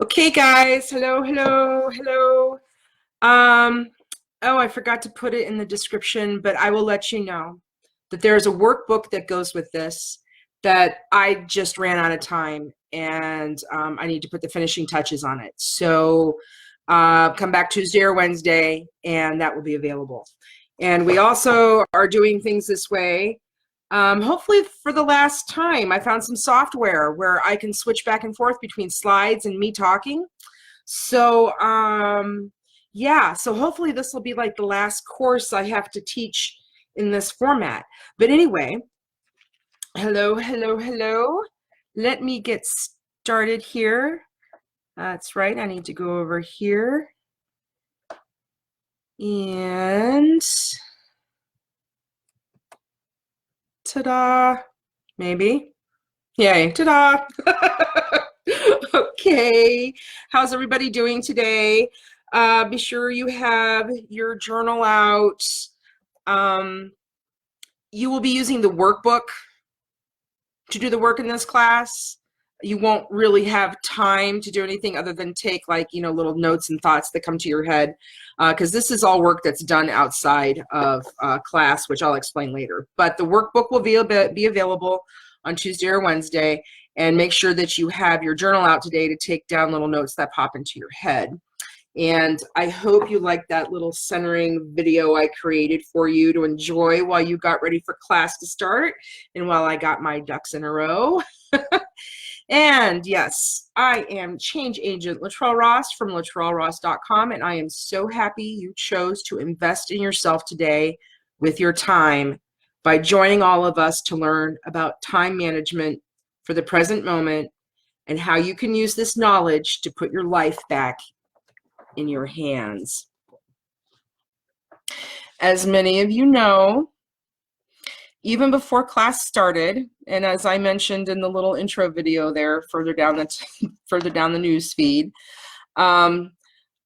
Okay, guys. Hello, hello, hello. Um, oh, I forgot to put it in the description, but I will let you know that there's a workbook that goes with this that I just ran out of time and I need to put the finishing touches on it. So come back Tuesday or Wednesday and that will be available. And we also are doing things this way. Hopefully for the last time, I found some software where I can switch back and forth between slides and me talking. So, yeah, so hopefully this will be like the last course I have to teach in this format. But anyway, hello, hello, hello. Let me get started here. That's right, I need to go over here. And ta-da, maybe. Yay, ta-da. Okay, how's everybody doing today? Be sure you have your journal out. You will be using the workbook to do the work in this class. You won't really have time to do anything other than take little notes and thoughts that come to your head, because this is all work that's done outside of class, which I'll explain later. But the workbook will be available on Tuesday or Wednesday, and make sure that you have your journal out today to take down little notes that pop into your head. And I hope you liked that little centering video I created for you to enjoy while you got ready for class to start and while I got my ducks in a row. And yes, I am change agent Latrell Ross from LatrellRoss.com, and I am so happy you chose to invest in yourself today with your time by joining all of us to learn about time management for the present moment and how you can use this knowledge to put your life back in your hands. As many of you know, even before class started, and as I mentioned in the little intro video there further down the news feed, I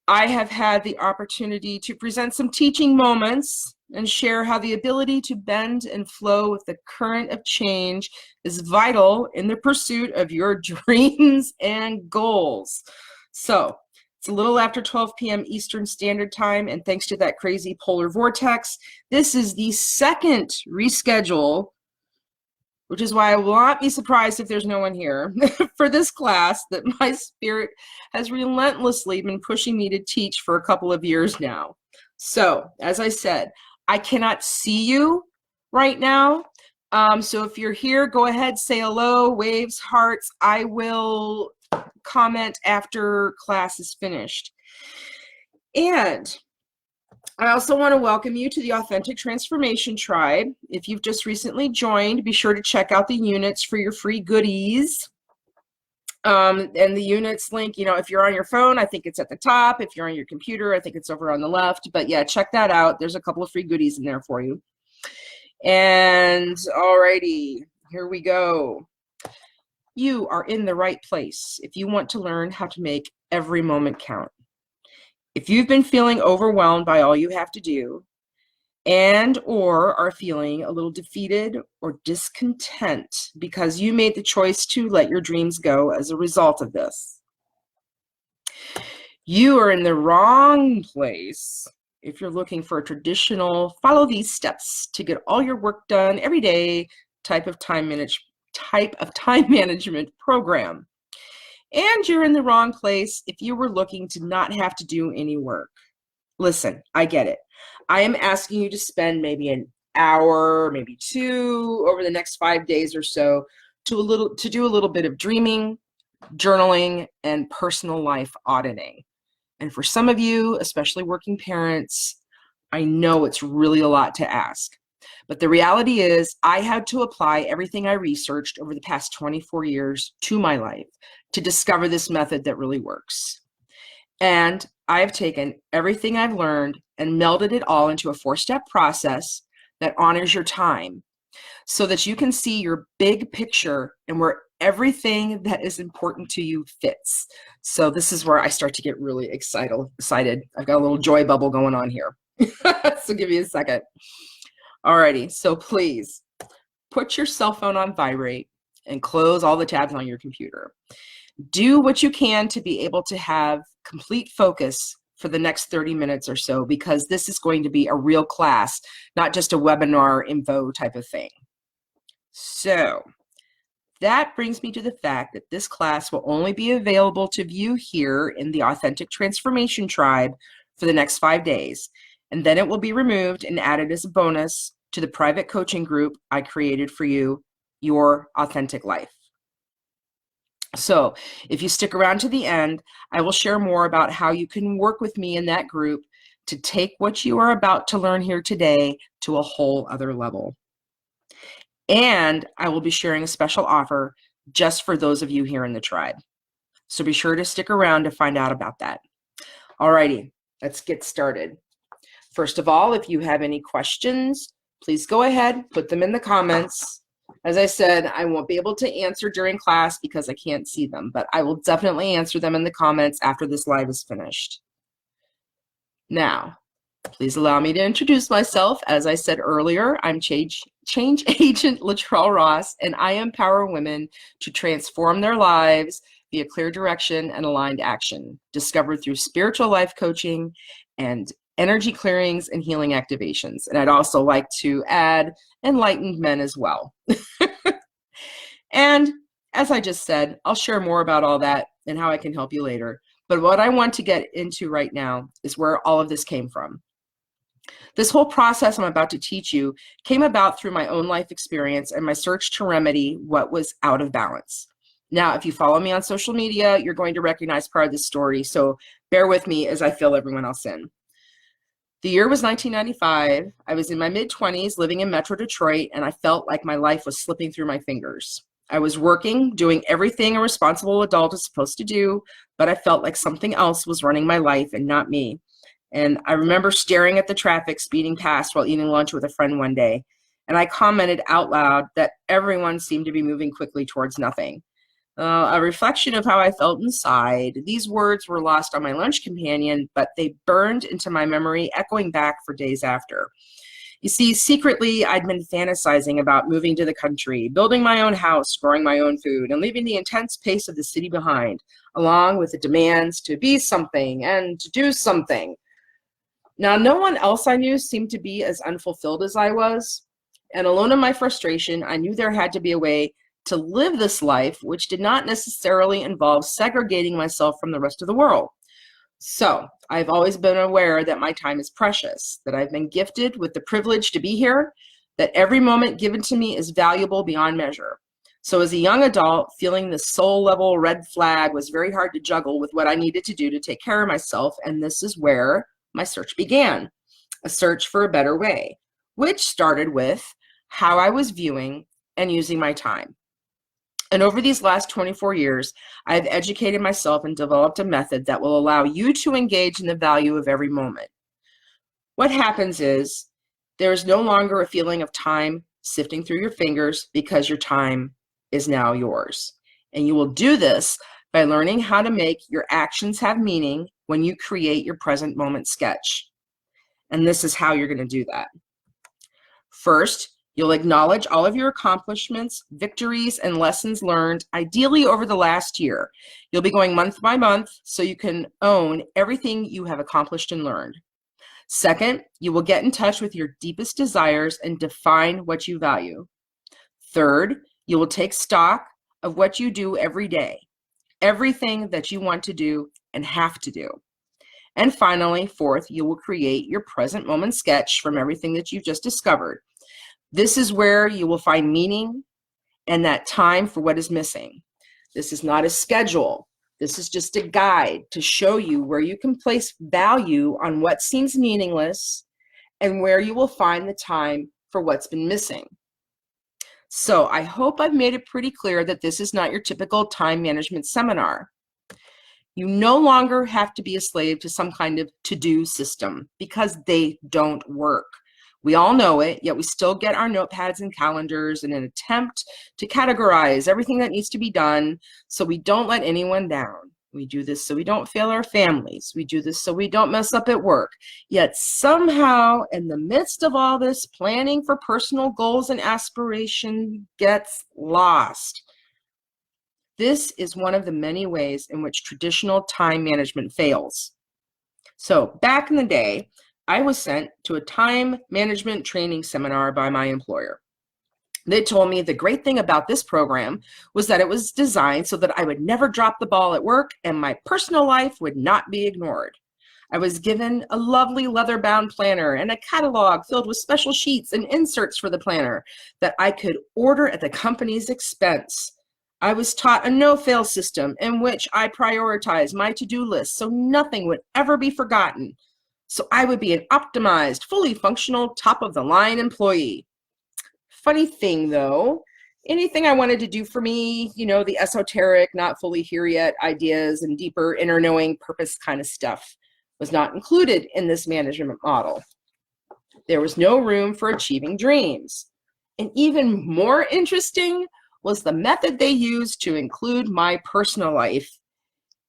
have had the opportunity to present some teaching moments and share how the ability to bend and flow with the current of change is vital in the pursuit of your dreams and goals. So it's a little after 12 p.m. Eastern Standard Time, and thanks to that crazy polar vortex, this is the second reschedule, which is why I will not be surprised if there's no one here for this class that my spirit has relentlessly been pushing me to teach for a couple of years now. So, as I said, I cannot see you right now. So if you're here, go ahead, say hello, waves, hearts. I will comment after class is finished. And I also want to welcome you to the Authentic Transformation Tribe. If you've just recently joined, be sure to check out the units for your free goodies. And the units link, if you're on your phone, I think it's at the top. If you're on your computer, I think it's over on the left. But yeah, check that out. There's a couple of free goodies in there for you. And alrighty, here we go. You are in the right place if you want to learn how to make every moment count. If you've been feeling overwhelmed by all you have to do and or are feeling a little defeated or discontent because you made the choice to let your dreams go as a result of this, you are in the wrong place if you're looking for a traditional follow these steps to get all your work done every day type of time management program. And you're in the wrong place if you were looking to not have to do any work. Listen, I get it. I am asking you to spend maybe an hour, maybe two over the next 5 days or so to do a little bit of dreaming, journaling, and personal life auditing. And for some of you, especially working parents, I know it's really a lot to ask. But the reality is I had to apply everything I researched over the past 24 years to my life to discover this method that really works. And I've taken everything I've learned and melded it all into a 4-step process that honors your time so that you can see your big picture and where everything that is important to you fits. So this is where I start to get really excited. I've got a little joy bubble going on here. So give me a second. Alrighty, so please put your cell phone on vibrate and close all the tabs on your computer. Do what you can to be able to have complete focus for the next 30 minutes or so, because this is going to be a real class, not just a webinar info type of thing. So that brings me to the fact that this class will only be available to view here in the Authentic Transformation Tribe for the next 5 days, and then it will be removed and added as a bonus to the private coaching group I created for you, Your Authentic Life. So if you stick around to the end, I will share more about how you can work with me in that group to take what you are about to learn here today to a whole other level. And I will be sharing a special offer just for those of you here in the tribe. So be sure to stick around to find out about that. Alrighty, let's get started. First of all, if you have any questions, please go ahead, put them in the comments. As I said, I won't be able to answer during class because I can't see them, but I will definitely answer them in the comments after this live is finished. Now, please allow me to introduce myself. As I said earlier, I'm Change Agent Latrell Ross, and I empower women to transform their lives via clear direction and aligned action, discovered through spiritual life coaching and energy clearings and healing activations. And I'd also like to add enlightened men as well. And as I just said, I'll share more about all that and how I can help you later. But what I want to get into right now is where all of this came from. This whole process I'm about to teach you came about through my own life experience and my search to remedy what was out of balance. Now, if you follow me on social media, you're going to recognize part of this story, so bear with me as I fill everyone else in. The year was 1995. I was in my mid-20s living in Metro Detroit, and I felt like my life was slipping through my fingers. I was working, doing everything a responsible adult is supposed to do, but I felt like something else was running my life and not me. And I remember staring at the traffic speeding past while eating lunch with a friend one day, and I commented out loud that everyone seemed to be moving quickly towards nothing. A reflection of how I felt inside. These words were lost on my lunch companion, but they burned into my memory, echoing back for days after. You see, secretly, I'd been fantasizing about moving to the country, building my own house, growing my own food, and leaving the intense pace of the city behind, along with the demands to be something and to do something. Now, no one else I knew seemed to be as unfulfilled as I was, and alone in my frustration, I knew there had to be a way to live this life, which did not necessarily involve segregating myself from the rest of the world. So I've always been aware that my time is precious, that I've been gifted with the privilege to be here, that every moment given to me is valuable beyond measure. So as a young adult, feeling the soul level red flag was very hard to juggle with what I needed to do to take care of myself. And this is where my search began, a search for a better way, which started with how I was viewing and using my time. And over these last 24 years, I've educated myself and developed a method that will allow you to engage in the value of every moment. What happens is there is no longer a feeling of time sifting through your fingers because your time is now yours. And you will do this by learning how to make your actions have meaning when you create your present moment sketch. And this is how you're going to do that. First, you'll acknowledge all of your accomplishments, victories, and lessons learned, ideally over the last year. You'll be going month by month so you can own everything you have accomplished and learned. Second, you will get in touch with your deepest desires and define what you value. Third, you will take stock of what you do every day, everything that you want to do and have to do. And finally, fourth, you will create your present moment sketch from everything that you've just discovered. This is where you will find meaning and that time for what is missing. This is not a schedule. This is just a guide to show you where you can place value on what seems meaningless and where you will find the time for what's been missing. So I hope I've made it pretty clear that this is not your typical time management seminar. You no longer have to be a slave to some kind of to-do system because they don't work. We all know it, yet we still get our notepads and calendars in an attempt to categorize everything that needs to be done so we don't let anyone down. We do this so we don't fail our families. We do this so we don't mess up at work. Yet somehow, in the midst of all this, planning for personal goals and aspiration gets lost. This is one of the many ways in which traditional time management fails. So back in the day, I was sent to a time management training seminar by my employer. They told me the great thing about this program was that it was designed so that I would never drop the ball at work and my personal life would not be ignored. I was given a lovely leather-bound planner and a catalog filled with special sheets and inserts for the planner that I could order at the company's expense. I was taught a no-fail system in which I prioritized my to-do list so nothing would ever be forgotten. So I would be an optimized, fully functional, top-of-the-line employee. Funny thing though, anything I wanted to do for me, the esoteric, not fully here yet ideas and deeper inner knowing purpose kind of stuff was not included in this management model. There was no room for achieving dreams. And even more interesting was the method they used to include my personal life.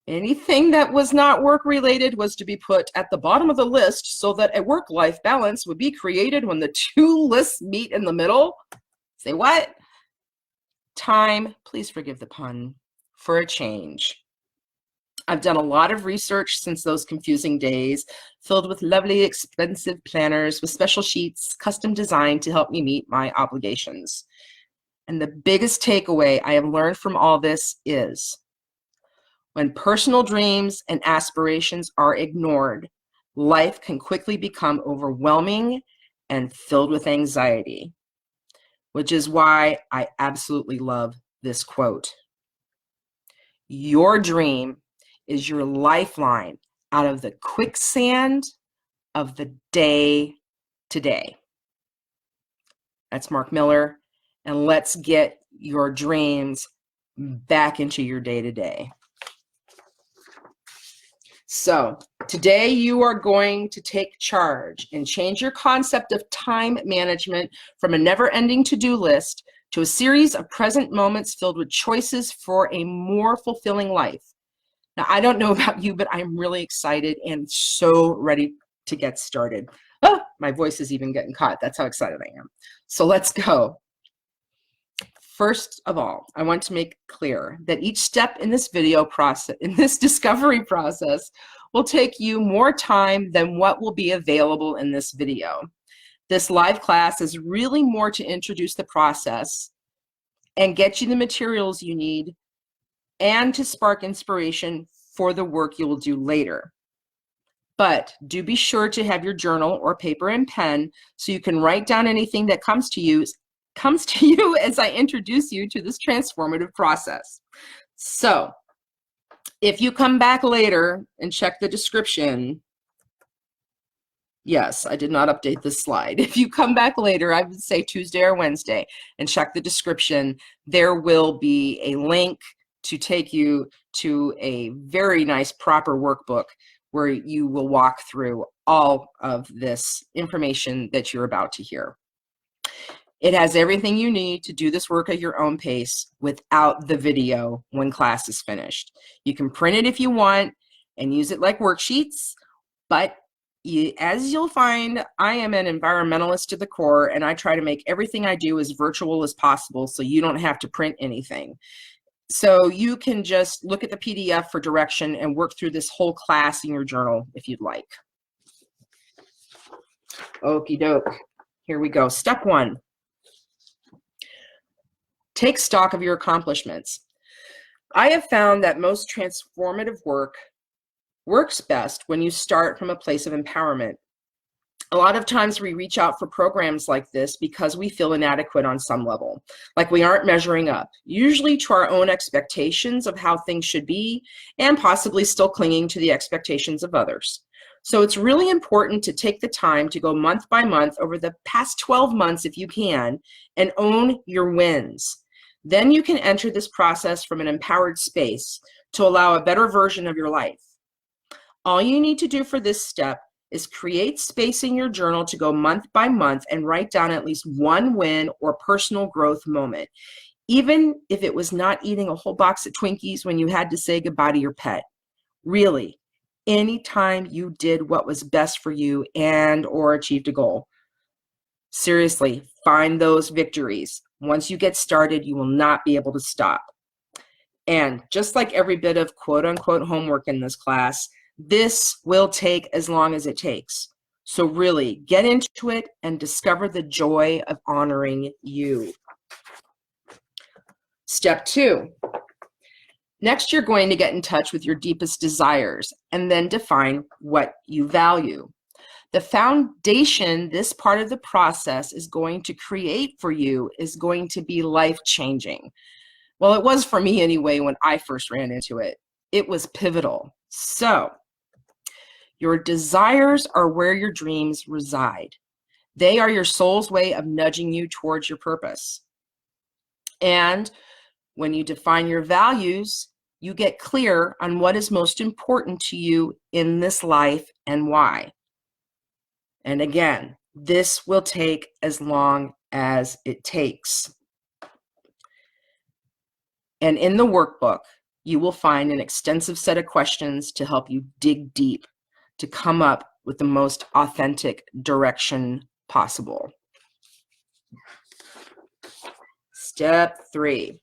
Anything that was not work related was to be put at the bottom of the list so that a work-life balance would be created when the two lists meet in the middle. Say what? Time, please forgive the pun, for a change. I've done a lot of research since those confusing days, filled with lovely, expensive planners with special sheets, custom designed to help me meet my obligations. And the biggest takeaway I have learned from all this is, when personal dreams and aspirations are ignored, life can quickly become overwhelming and filled with anxiety, which is why I absolutely love this quote. Your dream is your lifeline out of the quicksand of the day to day. That's Mark Miller, and let's get your dreams back into your day to day. So today you are going to take charge and change your concept of time management from a never-ending to-do list to a series of present moments filled with choices for a more fulfilling life. Now, I don't know about you, but I'm really excited and so ready to get started. Oh, my voice is even getting caught. That's how excited I am. So let's go. First of all, I want to make clear that each step in this video process, in this discovery process, will take you more time than what will be available in this video. This live class is really more to introduce the process and get you the materials you need and to spark inspiration for the work you will do later. But do be sure to have your journal or paper and pen so you can write down anything that comes to you as I introduce you to this transformative process. So if you come back later and check the description, yes, I did not update this slide. If you come back later, I would say Tuesday or Wednesday, and check the description, there will be a link to take you to a very nice proper workbook where you will walk through all of this information that you're about to hear. It has everything you need to do this work at your own pace without the video when class is finished. You can print it if you want and use it like worksheets, but as you'll find, I am an environmentalist to the core, and I try to make everything I do as virtual as possible so you don't have to print anything. So you can just look at the PDF for direction and work through this whole class in your journal if you'd like. Okie doke. Here we go. Step 1. Take stock of your accomplishments. I have found that most transformative work works best when you start from a place of empowerment. A lot of times we reach out for programs like this because we feel inadequate on some level, like we aren't measuring up, usually to our own expectations of how things should be, and possibly still clinging to the expectations of others. So it's really important to take the time to go month by month over the past 12 months if you can, and own your wins. Then you can enter this process from an empowered space to allow a better version of your life. All you need to do for this step is create space in your journal to go month by month and write down at least one win or personal growth moment, even if it was not eating a whole box of Twinkies when you had to say goodbye to your pet. Really, anytime you did what was best for you and or achieved a goal. Seriously, find those victories. Once you get started, you will not be able to stop. And just like every bit of quote unquote homework in this class, this will take as long as it takes. So really get into it and discover the joy of honoring you. Step 2. Next, you're going to get in touch with your deepest desires and then define what you value. The foundation this part of the process is going to create for you is going to be life-changing. Well, it was for me anyway when I first ran into it. It was pivotal. So, your desires are where your dreams reside. They are your soul's way of nudging you towards your purpose. And when you define your values, you get clear on what is most important to you in this life and why. And again, this will take as long as it takes. And in the workbook, you will find an extensive set of questions to help you dig deep to come up with the most authentic direction possible. Step 3.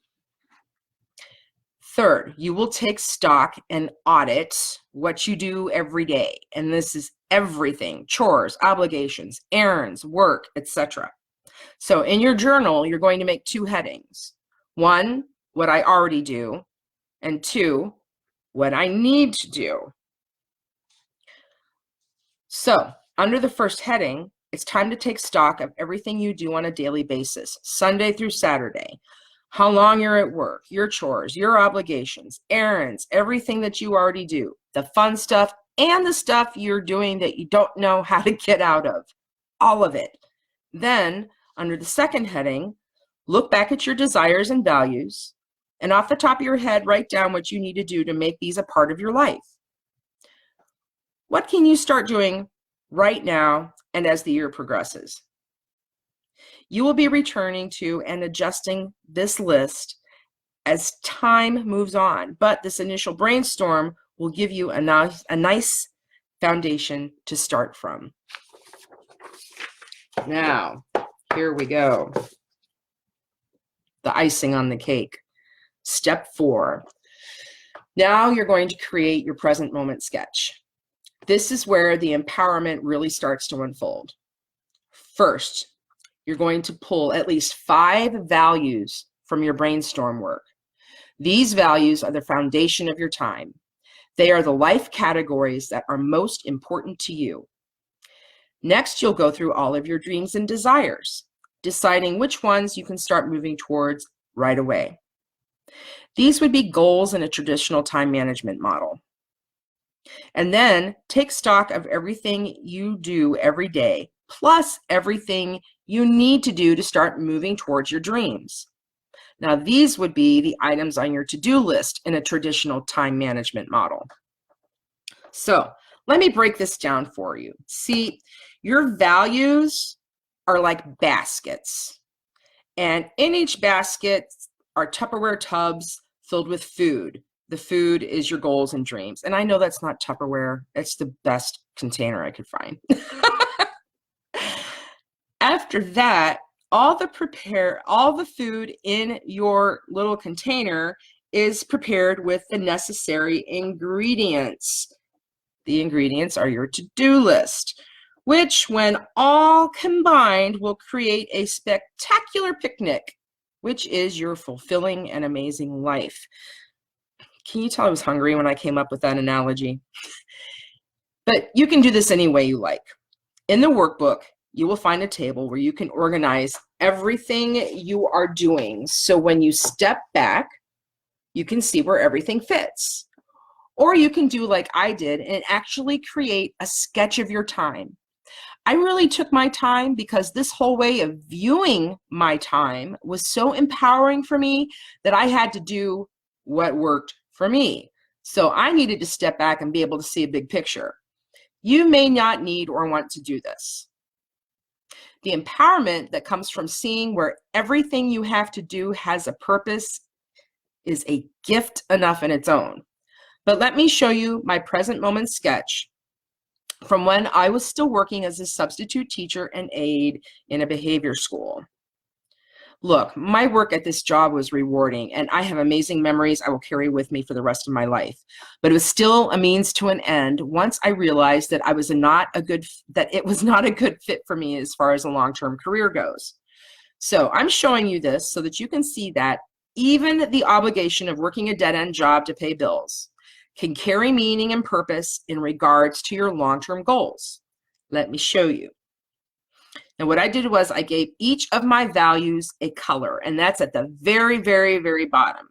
Third, you will take stock and audit what you do every day. And this is everything: chores, obligations, errands, work, etc. So in your journal, you're going to make 2 headings. 1, what I already do, and 2, what I need to do. So under the first heading, it's time to take stock of everything you do on a daily basis, Sunday through Saturday. How long you're at work, your chores, your obligations, errands, everything that you already do, the fun stuff and the stuff you're doing that you don't know how to get out of, all of it. Then under the second heading, look back at your desires and values, and off the top of your head, write down what you need to do to make these a part of your life. What can you start doing right now and as the year progresses? You will be returning to and adjusting this list as time moves on, but this initial brainstorm will give you a nice foundation to start from. Now, here we go. The icing on the cake. Step 4. Now you're going to create your present moment sketch. This is where the empowerment really starts to unfold. First, you're going to pull at least 5 values from your brainstorm work. These values are the foundation of your time. They are the life categories that are most important to you. Next, you'll go through all of your dreams and desires, deciding which ones you can start moving towards right away. These would be goals in a traditional time management model. And then take stock of everything you do every day, plus everything you need to do to start moving towards your dreams. Now, these would be the items on your to-do list in a traditional time management model. So let me break this down for you. See, your values are like baskets, and in each basket are Tupperware tubs filled with food. The food is your goals and dreams. And I know that's not Tupperware. It's the best container I could find. After that, all the food in your little container is prepared with the necessary ingredients. The ingredients are your to-do list, which when all combined will create a spectacular picnic, which is your fulfilling and amazing life. Can you tell I was hungry when I came up with that analogy? But you can do this any way you like. In the workbook, you will find a table where you can organize everything you are doing. So when you step back, you can see where everything fits. Or you can do like I did and actually create a sketch of your time. I really took my time because this whole way of viewing my time was so empowering for me that I had to do what worked for me. So I needed to step back and be able to see a big picture. You may not need or want to do this. The empowerment that comes from seeing where everything you have to do has a purpose is a gift enough in its own. But let me show you my present moment sketch from when I was still working as a substitute teacher and aide in a behavior school. Look, my work at this job was rewarding, and I have amazing memories I will carry with me for the rest of my life. But it was still a means to an end once I realized that it was not a good fit for me as far as a long-term career goes. So I'm showing you this so that you can see that even the obligation of working a dead-end job to pay bills can carry meaning and purpose in regards to your long-term goals. Let me show you. And what I did was I gave each of my values a color, and that's at the very, very, very bottom.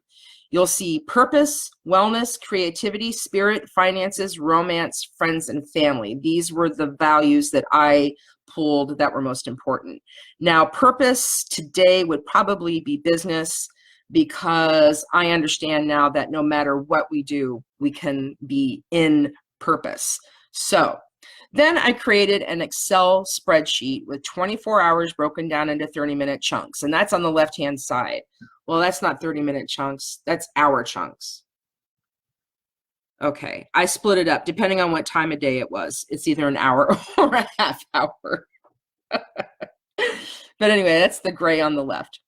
You'll see purpose, wellness, creativity, spirit, finances, romance, friends, and family. These were the values that I pulled that were most important. Now, purpose today would probably be business, because I understand now that no matter what we do, we can be in purpose. So then I created an Excel spreadsheet with 24 hours broken down into 30-minute chunks, and that's on the left-hand side. Well, that's not 30-minute chunks, that's hour chunks. Okay, I split it up depending on what time of day it was. It's either an hour or a half hour. But anyway, that's the gray on the left.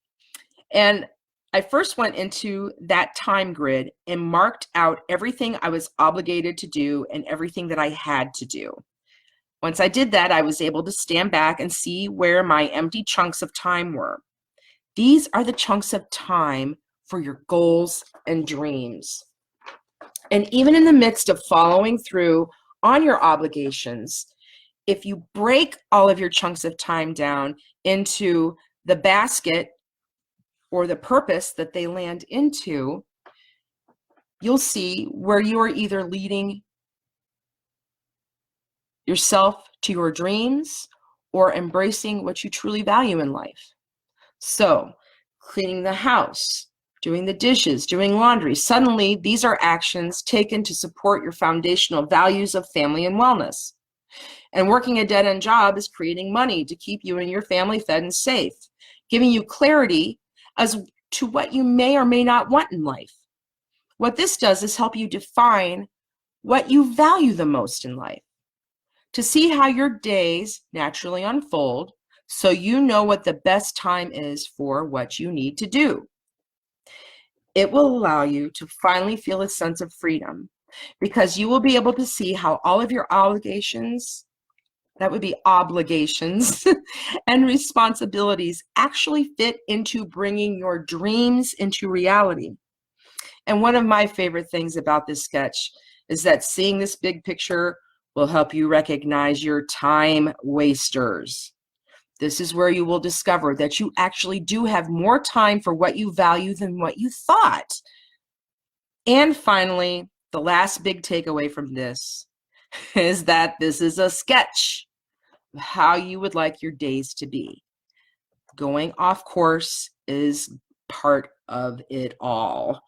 And I first went into that time grid and marked out everything I was obligated to do and everything that I had to do. Once I did that, I was able to stand back and see where my empty chunks of time were. These are the chunks of time for your goals and dreams. And even in the midst of following through on your obligations, if you break all of your chunks of time down into the basket or the purpose that they land into, you'll see where you are either leading yourself to your dreams or embracing what you truly value in life. So, cleaning the house, doing the dishes, doing laundry, suddenly these are actions taken to support your foundational values of family and wellness. And working a dead-end job is creating money to keep you and your family fed and safe, giving you clarity as to what you may or may not want in life. What this does is help you define what you value the most in life, to see how your days naturally unfold so you know what the best time is for what you need to do. It will allow you to finally feel a sense of freedom, because you will be able to see how all of your obligations, that would be obligations, and responsibilities actually fit into bringing your dreams into reality. And one of my favorite things about this sketch is that seeing this big picture will help you recognize your time wasters. This is where you will discover that you actually do have more time for what you value than what you thought. And finally, the last big takeaway from this is that this is a sketch of how you would like your days to be. Going off course is part of it all.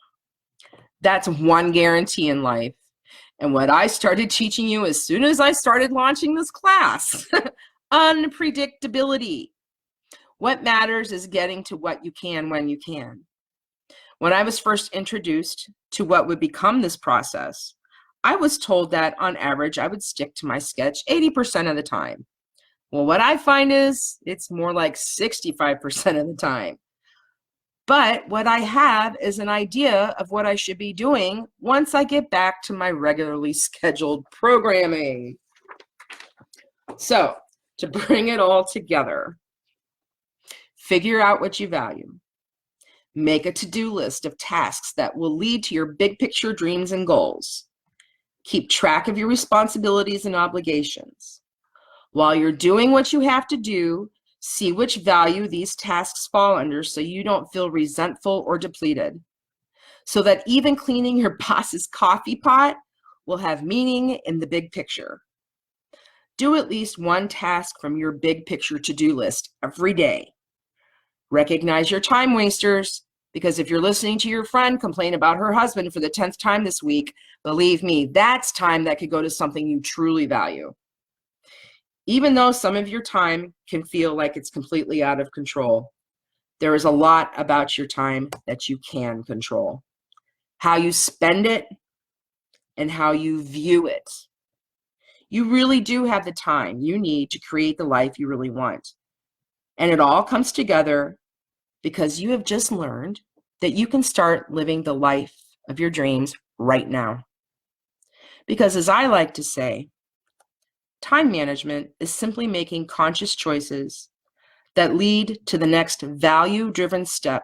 That's one guarantee in life. And what I started teaching you as soon as I started launching this class, unpredictability. What matters is getting to what you can when you can. When I was first introduced to what would become this process, I was told that on average I would stick to my sketch 80% of the time. Well, what I find is it's more like 65% of the time. But what I have is an idea of what I should be doing once I get back to my regularly scheduled programming. So, to bring it all together, figure out what you value. Make a to-do list of tasks that will lead to your big picture dreams and goals. Keep track of your responsibilities and obligations. While you're doing what you have to do, see which value these tasks fall under so you don't feel resentful or depleted. So that even cleaning your boss's coffee pot will have meaning in the big picture. Do at least one task from your big picture to-do list every day. Recognize your time wasters, because if you're listening to your friend complain about her husband for the 10th time this week, believe me, that's time that could go to something you truly value. Even though some of your time can feel like it's completely out of control, there is a lot about your time that you can control. How you spend it and how you view it. You really do have the time you need to create the life you really want. And it all comes together because you have just learned that you can start living the life of your dreams right now. Because as I like to say, time management is simply making conscious choices that lead to the next value-driven step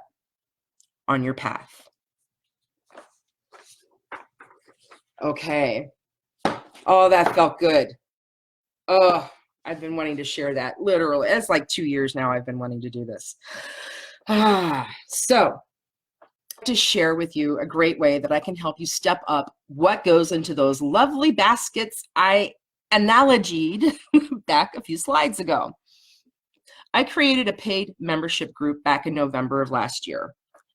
on your path. Okay. Oh, that felt good. Oh, I've been wanting to share that. Literally, it's like 2 years now I've been wanting to do this. So to share with you a great way that I can help you step up what goes into those lovely baskets I analogied back a few slides ago. I created a paid membership group back in November of last year,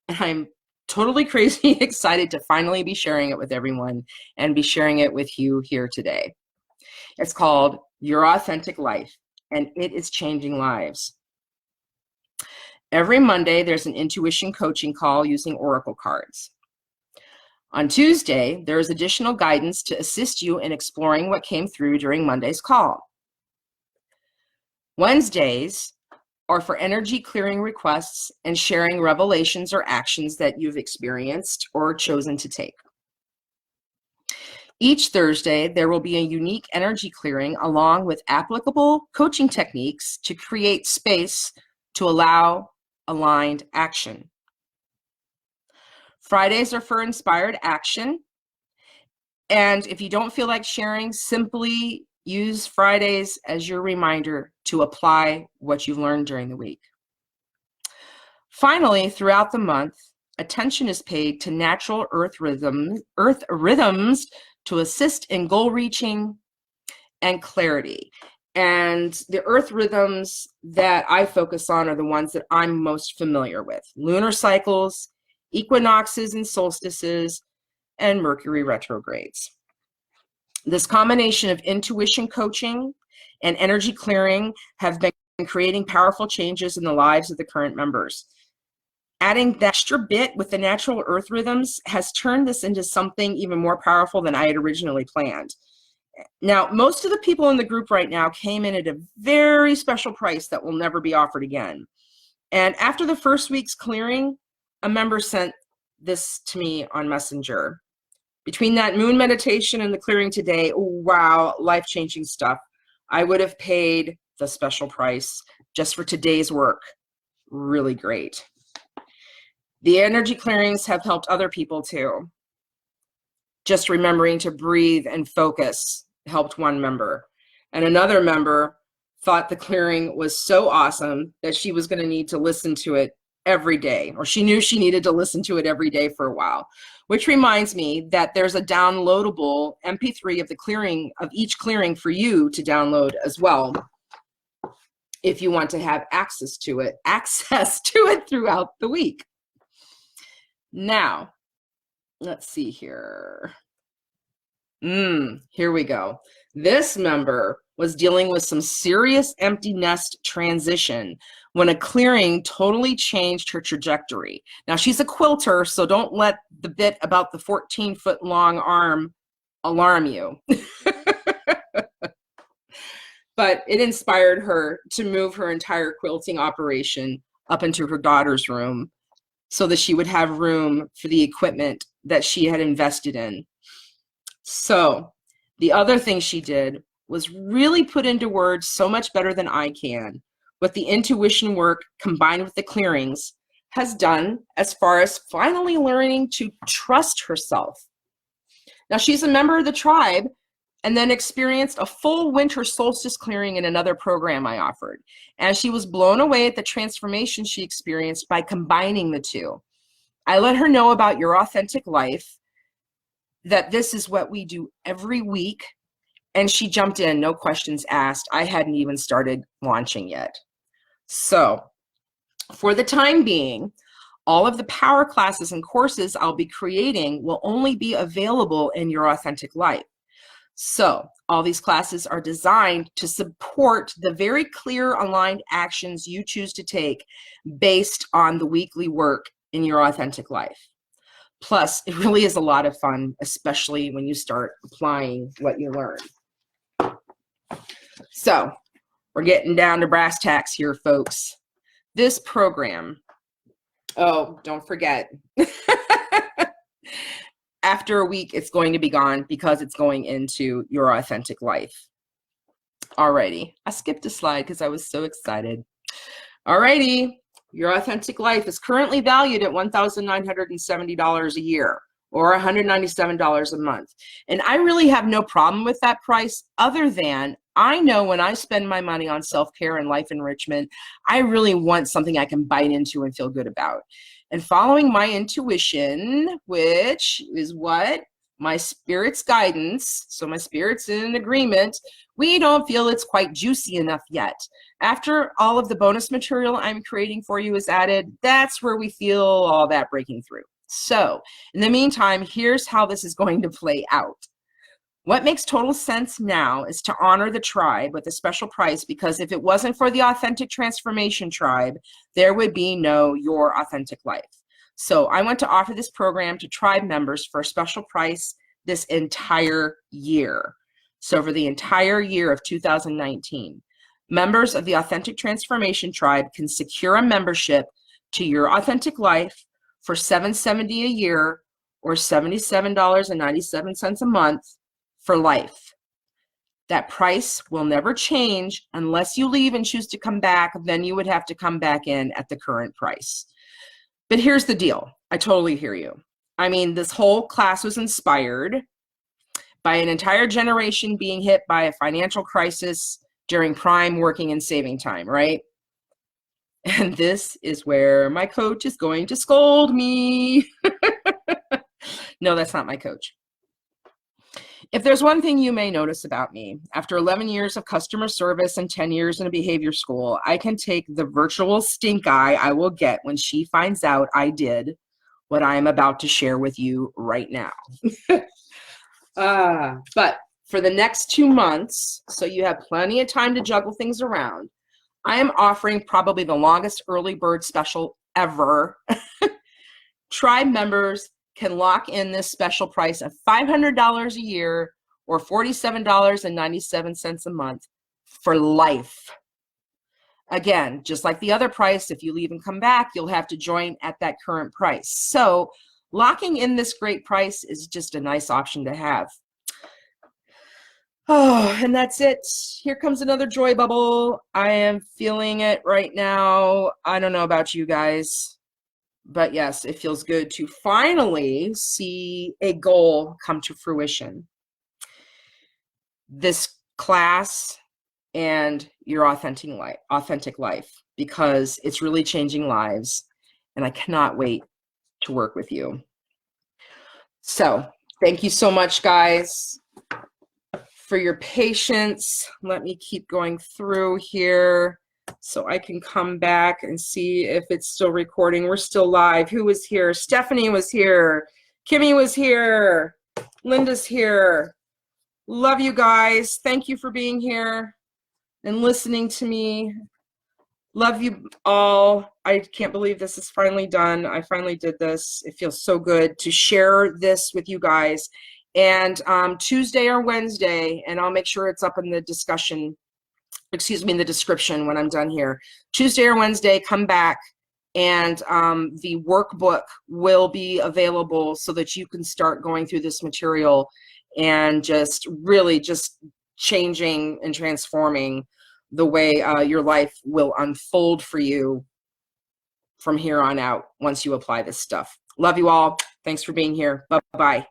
and I'm totally crazy excited to finally be sharing it with everyone and be sharing it with you here today. It's called Your Authentic Life, and it is changing lives. Every Monday, there's an intuition coaching call using oracle cards. On Tuesday, there is additional guidance to assist you in exploring what came through during Monday's call. Wednesdays are for energy clearing requests and sharing revelations or actions that you've experienced or chosen to take. Each Thursday, there will be a unique energy clearing along with applicable coaching techniques to create space to allow aligned action. Fridays are for inspired action. And if you don't feel like sharing, simply use Fridays as your reminder to apply what you've learned during the week. Finally, throughout the month, attention is paid to natural earth rhythms to assist in goal reaching and clarity. And the earth rhythms that I focus on are the ones that I'm most familiar with: lunar cycles, equinoxes and solstices, and Mercury retrogrades. This combination of intuition coaching and energy clearing have been creating powerful changes in the lives of the current members. Adding that extra bit with the natural earth rhythms has turned this into something even more powerful than I had originally planned. Now, most of the people in the group right now came in at a very special price that will never be offered again. And after the first week's clearing, a member sent this to me on Messenger. Between that moon meditation and the clearing today, wow, life-changing stuff. I would have paid the special price just for today's work. Really great. The energy clearings have helped other people too. Just remembering to breathe and focus helped one member. And another member thought the clearing was so awesome that she was going to need to listen to it every day, or she knew she needed to listen to it every day for a while. Which reminds me that there's a downloadable MP3 of the clearing, of each clearing, for you to download as well, if you want to have access to it throughout the week. Now, let's see here. Here we go. This member was dealing with some serious empty nest transition when a clearing totally changed her trajectory. Now, she's a quilter, so don't let the bit about the 14-foot long arm alarm you. But it inspired her to move her entire quilting operation up into her daughter's room so that she would have room for the equipment that she had invested in. So the other thing she did was really put into words so much better than I can what the intuition work combined with the clearings has done as far as finally learning to trust herself. Now, she's a member of the tribe and then experienced a full winter solstice clearing in another program I offered. And she was blown away at the transformation she experienced by combining the two. I let her know about Your Authentic Life, that this is what we do every week, and she jumped in, no questions asked. I hadn't even started launching yet. So for the time being, all of the power classes and courses I'll be creating will only be available in Your Authentic Life. So all these classes are designed to support the very clear aligned actions you choose to take based on the weekly work in Your Authentic Life. Plus, it really is a lot of fun, especially when you start applying what you learn. So we're getting down to brass tacks here, folks. This program Oh, don't forget. After a week, it's going to be gone because it's going into your authentic life. Alrighty, I skipped a slide because I was so excited. Alrighty, your authentic life is currently valued at $1,970 a year or $197 a month. And I really have no problem with that price, other than I know when I spend my money on self-care and life enrichment, I really want something I can bite into and feel good about. And following my intuition, which is what? My spirit's guidance, so my spirit's in agreement, we don't feel it's quite juicy enough yet. After all of the bonus material I'm creating for you is added, that's where we feel all that breaking through. So in the meantime, here's how this is going to play out. What makes total sense now is to honor the tribe with a special price, because if it wasn't for the Authentic Transformation Tribe, there would be no Your Authentic Life. So I want to offer this program to tribe members for a special price this entire year. So for the entire year of 2019, members of the Authentic Transformation Tribe can secure a membership to Your Authentic Life for $770 a year or $77.97 a month for life. That price will never change unless you leave and choose to come back. Then you would have to come back in at the current price. But here's the deal. I totally hear you. I mean, this whole class was inspired by an entire generation being hit by a financial crisis during prime working and saving time, right? And this is where my coach is going to scold me. No, that's not my coach. If there's one thing you may notice about me, after 11 years of customer service and 10 years in a behavior school, I can take the virtual stink eye I will get when she finds out I did what I am about to share with you right now. But for the next 2 months, so you have plenty of time to juggle things around, I am offering probably the longest early bird special ever. Tribe members can lock in this special price of $500 a year or $47.97 a month for life. Again, just like the other price, if you leave and come back, you'll have to join at that current price. So locking in this great price is just a nice option to have. Oh, and that's it. Here comes another joy bubble. I am feeling it right now. I don't know about you guys, but yes, it feels good to finally see a goal come to fruition. This class and your authentic life, because it's really changing lives, and I cannot wait to work with you. So thank you so much, guys, for your patience. Let me keep going through here so I can come back and see if it's still recording. We're still live. Who was here? Stephanie was here. Kimmy was here. Linda's here. Love you guys. Thank you for being here and listening to me. Love you all. I can't believe this is finally done. I finally did this. It feels so good to share this with you guys. And Tuesday or Wednesday, and I'll make sure it's up in the discussion, excuse me, in the description when I'm done here. Tuesday or Wednesday, come back, and the workbook will be available so that you can start going through this material and just really just changing and transforming the way your life will unfold for you from here on out once you apply this stuff. Love you all. Thanks for being here. Bye-bye.